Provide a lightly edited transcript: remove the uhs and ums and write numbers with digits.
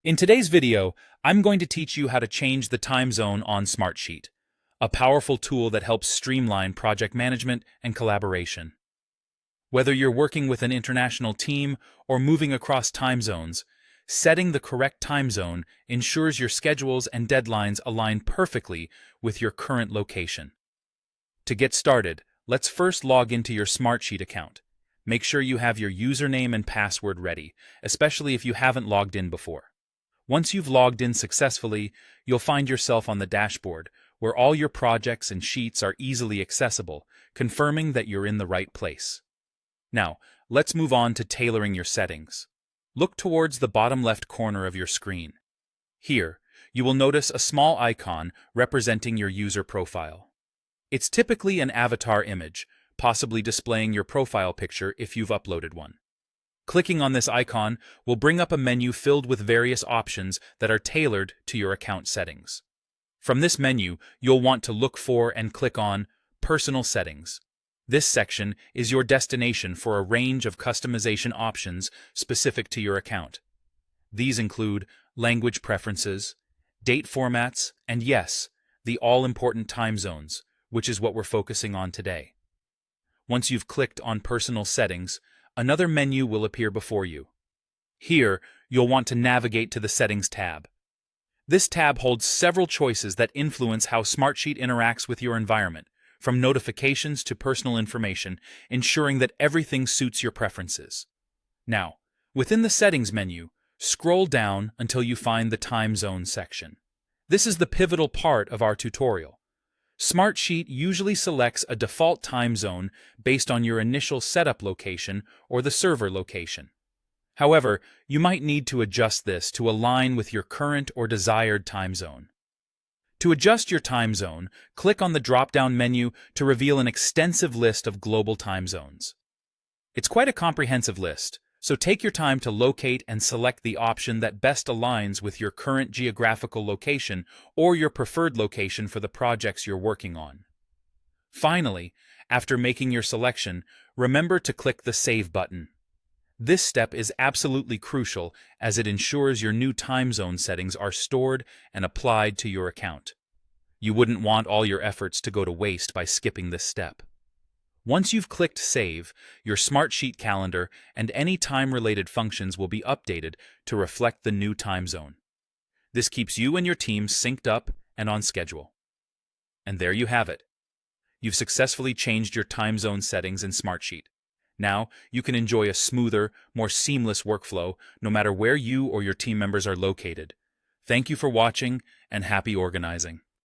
In today's video, I'm going to teach you how to change the time zone on Smartsheet, a powerful tool that helps streamline project management and collaboration. Whether you're working with an international team or moving across time zones, setting the correct time zone ensures your schedules and deadlines align perfectly with your current location. To get started, let's first log into your Smartsheet account. Make sure you have your username and password ready, especially if you haven't logged in before. Once you've logged in successfully, you'll find yourself on the dashboard, where all your projects and sheets are easily accessible, confirming that you're in the right place. Now, let's move on to tailoring your settings. Look towards the bottom left corner of your screen. Here, you will notice a small icon representing your user profile. It's typically an avatar image, possibly displaying your profile picture if you've uploaded one. Clicking on this icon will bring up a menu filled with various options that are tailored to your account settings. From this menu, you'll want to look for and click on Personal Settings. This section is your destination for a range of customization options specific to your account. These include language preferences, date formats, and yes, the all-important time zones, which is what we're focusing on today. Once you've clicked on Personal Settings, another menu will appear before you. Here, you'll want to navigate to the Settings tab. This tab holds several choices that influence how Smartsheet interacts with your environment, from notifications to personal information, ensuring that everything suits your preferences. Now, within the Settings menu, scroll down until you find the Time Zone section. This is the pivotal part of our tutorial. Smartsheet usually selects a default time zone based on your initial setup location or the server location. However, you might need to adjust this to align with your current or desired time zone. To adjust your time zone, click on the drop-down menu to reveal an extensive list of global time zones. It's quite a comprehensive list, so take your time to locate and select the option that best aligns with your current geographical location or your preferred location for the projects you're working on. Finally, after making your selection, remember to click the Save button. This step is absolutely crucial as it ensures your new time zone settings are stored and applied to your account. You wouldn't want all your efforts to go to waste by skipping this step. Once you've clicked Save, your Smartsheet calendar and any time-related functions will be updated to reflect the new time zone. This keeps you and your team synced up and on schedule. And there you have it. You've successfully changed your time zone settings in Smartsheet. Now, you can enjoy a smoother, more seamless workflow no matter where you or your team members are located. Thank you for watching, and happy organizing.